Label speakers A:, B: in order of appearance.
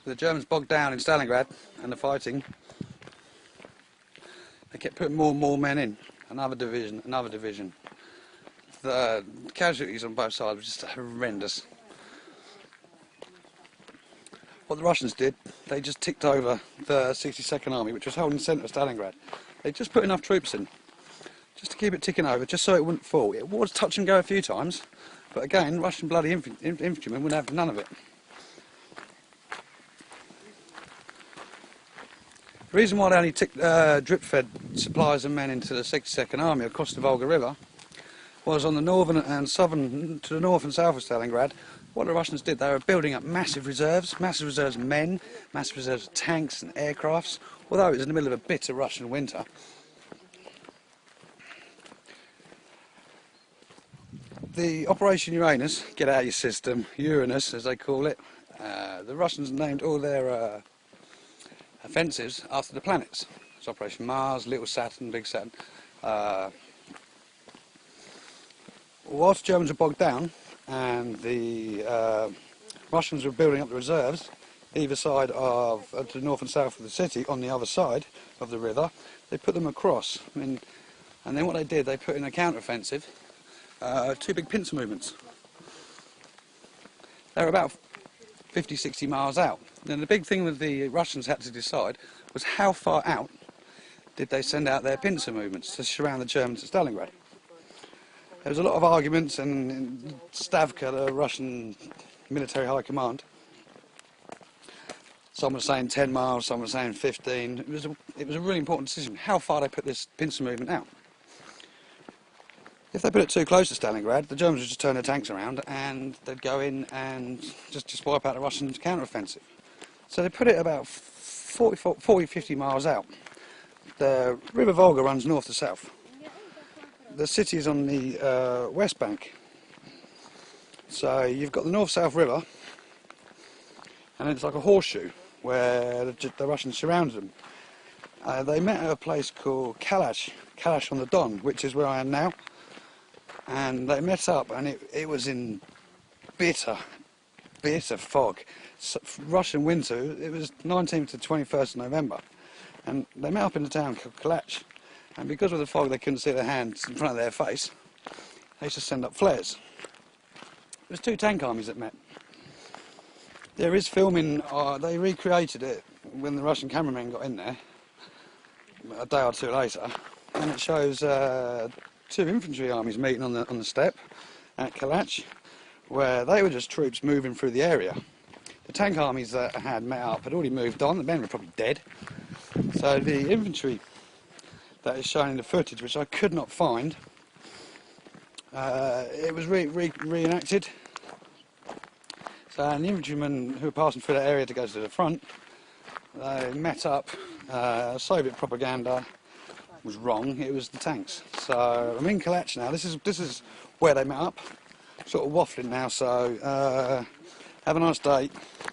A: The Germans bogged down in Stalingrad and the fighting. They kept putting more and more men in. Another division, another division. The casualties on both sides were just horrendous. What the Russians did, they just ticked over the 62nd Army, which was holding the centre of Stalingrad. They just put enough troops in, just to keep it ticking over, just so it wouldn't fall. It was touch and go a few times, but again, Russian bloody infantrymen wouldn't have none of it. The reason why they only drip-fed supplies and men into the 62nd Army across the Volga River was on the northern and southern, to the north and south of Stalingrad. What the Russians did, they were building up massive reserves of men, massive reserves of tanks and aircrafts, although it was in the middle of a bitter Russian winter. The Operation Uranus, get out of your system, Uranus as they call it, the Russians named all their offensives after the planets. It's Operation Mars, Little Saturn, Big Saturn. Whilst Germans were bogged down and the Russians were building up the reserves either side of to the north and south of the city, on the other side of the river, they put them across. And then what they did, they put in a counter-offensive, two big pincer movements. They were about 50-60 miles out. Then the big thing that the Russians had to decide was how far out did they send out their pincer movements to surround the Germans at Stalingrad. There was a lot of arguments, and Stavka, the Russian military high command, some were saying 10 miles, some were saying 15. It was a really important decision, how far they put this pincer movement out. If they put it too close to Stalingrad, the Germans would just turn their tanks around and they'd go in and just wipe out the Russian counter-offensive. So they put it about 40-50 miles out. The River Volga runs north to south. The city is on the west bank. So you've got the north-south river, and it's like a horseshoe where the Russians surrounded them. They met at a place called Kalash on the Don, which is where I am now. And they met up, and it was in bitter fog. Russian winter, it was 19th to 21st of November. And they met up in the town called Kalach. And because of the fog, they couldn't see their hands in front of their face. They used to send up flares. It was two tank armies that met. There is filming, they recreated it when the Russian cameramen got in there, a day or two later, and it shows two infantry armies meeting on the steppe at Kalach, where they were just troops moving through the area. The tank armies that had met up had already moved on, the men were probably dead. So the infantry that is shown in the footage, which I could not find, it was reenacted. So the infantrymen who were passing through that area to go to the front, they met up. Soviet propaganda was wrong, it was the tanks. So I'm in Kalach now, this is where they met up. Sort of waffling now, so have a nice day.